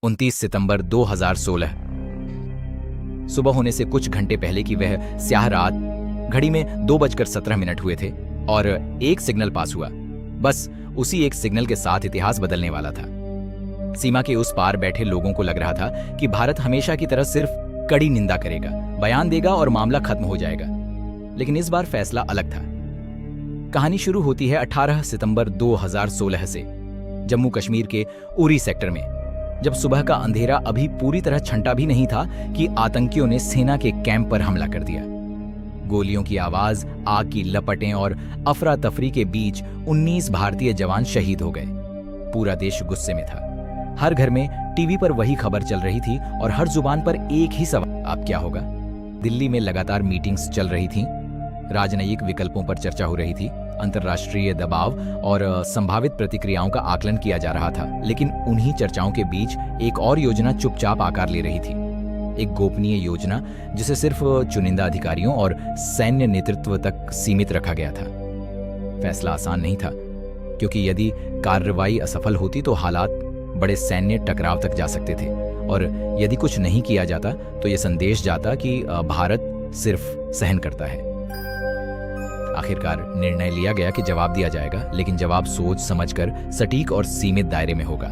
29 सितंबर 2016। सुबह होने से कुछ घंटे पहले की वह स्याह रात। घड़ी में 2:17 हुए थे और एक सिग्नल पास हुआ। बस उसी एक सिग्नल के साथ इतिहास बदलने वाला था। सीमा के उस पार बैठे लोगों को लग रहा था कि भारत हमेशा की तरह सिर्फ कड़ी निंदा करेगा, बयान देगा और मामला खत्म हो जाएगा। लेकिन इस बार फैसला अलग था। कहानी शुरू होती है 18 सितंबर 2016 से, जम्मू कश्मीर के उरी सेक्टर में, जब सुबह का अंधेरा अभी पूरी तरह छंटा भी नहीं था कि आतंकियों ने सेना के कैंप पर हमला कर दिया। गोलियों की आवाज, आग की लपटें और अफरा तफरी के बीच 19 भारतीय जवान शहीद हो गए। पूरा देश गुस्से में था। हर घर में टीवी पर वही खबर चल रही थी और हर जुबान पर एक ही सवाल, अब क्या होगा। दिल्ली में लगातार मीटिंग्स चल रही थीं, राजनयिक विकल्पों पर चर्चा हो रही थी, अंतर्राष्ट्रीय दबाव और संभावित प्रतिक्रियाओं का आकलन किया जा रहा था। लेकिन उन्हीं चर्चाओं के बीच एक और योजना चुपचाप आकार ले रही थी। एक गोपनीय योजना जिसे सिर्फ चुनिंदा अधिकारियों और सैन्य नेतृत्व तक सीमित रखा गया था। फैसला आसान नहीं था, क्योंकि यदि कार्रवाई असफल होती तो हालात बड़े सैन्य टकराव तक जा सकते थे, और यदि कुछ नहीं किया जाता तो यह संदेश जाता कि भारत सिर्फ सहन करता है। आखिरकार निर्णय लिया गया कि जवाब दिया जाएगा, लेकिन जवाब सोच समझकर सटीक और सीमित दायरे में होगा।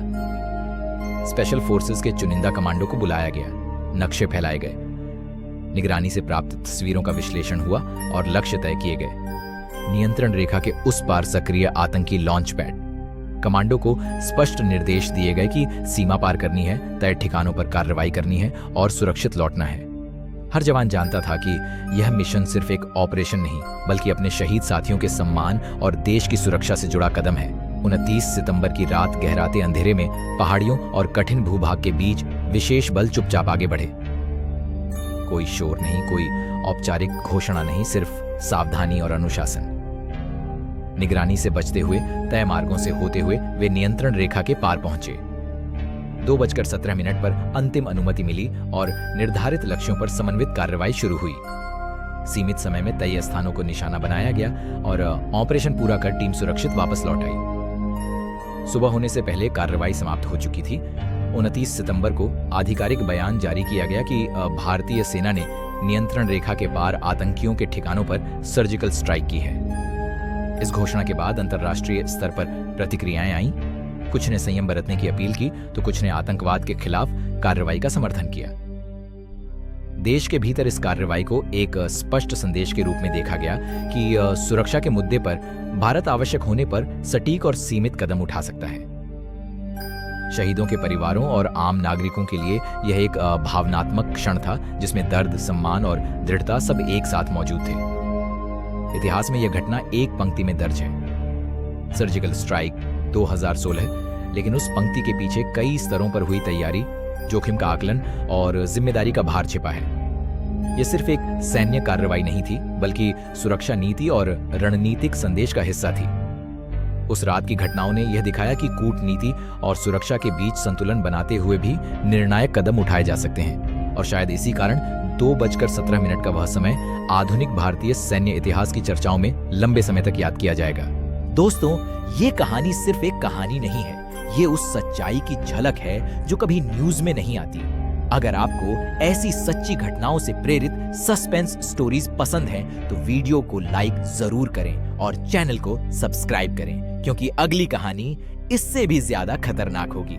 स्पेशल फोर्सेस के चुनिंदा कमांडो को बुलाया गया, नक्शे फैलाए गए, निगरानी से प्राप्त तस्वीरों का विश्लेषण हुआ और लक्ष्य तय किए गए। नियंत्रण रेखा के उस पार सक्रिय आतंकी लॉन्च पैड। कमांडो को स्पष्ट निर्देश दिए गए कि सीमा पार करनी है, तय ठिकानों पर कार्रवाई करनी है और सुरक्षित लौटना है। हर जवान जानता था कि यह मिशन सिर्फ एक ऑपरेशन नहीं, बल्कि अपने शहीद साथियों के सम्मान और देश की सुरक्षा से जुड़ा कदम है। 29 सितंबर की रात गहराते अंधेरे में पहाड़ियों और कठिन भूभाग के बीच विशेष बल चुपचाप आगे बढ़े। कोई शोर नहीं, कोई औपचारिक घोषणा नहीं, सिर्फ सावधानी और अनुशासन। निगरानी से बचते हुए, तय मार्गों से होते हुए वे नियंत्रण रेखा के पार पहुंचे। 2:17 पर अंतिम अनुमति मिली और निर्धारित लक्ष्यों पर समन्वित कार्रवाई शुरू हुई। सीमित समय में तय स्थानों को निशाना बनाया गया और ऑपरेशन पूरा कर टीम सुरक्षित वापस लौट आई। सुबह होने से पहले कार्रवाई समाप्त हो चुकी थी। 29 सितंबर को आधिकारिक बयान जारी किया गया कि भारतीय सेना ने नियंत्रण रेखा के पार आतंकियों के ठिकानों पर सर्जिकल स्ट्राइक की है। इस घोषणा के बाद अंतर्राष्ट्रीय स्तर पर प्रतिक्रियाएं आईं। कुछ ने संयम बरतने की अपील की तो कुछ ने आतंकवाद के खिलाफ कार्रवाई का समर्थन किया। देश के भीतर इस कार्रवाई को एक स्पष्ट संदेश के रूप में देखा गया कि सुरक्षा के मुद्दे पर भारत आवश्यक होने पर सटीक और सीमित कदम उठा सकता है। शहीदों के परिवारों और आम नागरिकों के लिए यह एक भावनात्मक क्षण था, जिसमें दर्द, सम्मान और दृढ़ता सब एक साथ मौजूद थे। इतिहास में यह घटना एक पंक्ति में दर्ज है, सर्जिकल स्ट्राइक 2016, लेकिन उस पंक्ति के पीछे कई स्तरों पर हुई तैयारी, जोखिम का आकलन और जिम्मेदारी का भार छिपा है। यह सिर्फ एक सैन्य कार्रवाई नहीं थी, बल्कि सुरक्षा नीति और रणनीतिक संदेश का हिस्सा थी। उस रात की घटनाओं ने यह दिखाया कि कूटनीति और सुरक्षा के बीच संतुलन बनाते हुए भी निर्णायक कदम उठाए जा सकते हैं, और शायद इसी कारण 2:17 का वह समय आधुनिक भारतीय सैन्य इतिहास की चर्चाओं में लंबे समय तक याद किया जाएगा। दोस्तों, ये कहानी सिर्फ एक कहानी नहीं है, ये उस सच्चाई की झलक है जो कभी न्यूज में नहीं आती। अगर आपको ऐसी सच्ची घटनाओं से प्रेरित सस्पेंस स्टोरीज पसंद हैं, तो वीडियो को लाइक जरूर करें और चैनल को सब्सक्राइब करें, क्योंकि अगली कहानी इससे भी ज्यादा खतरनाक होगी।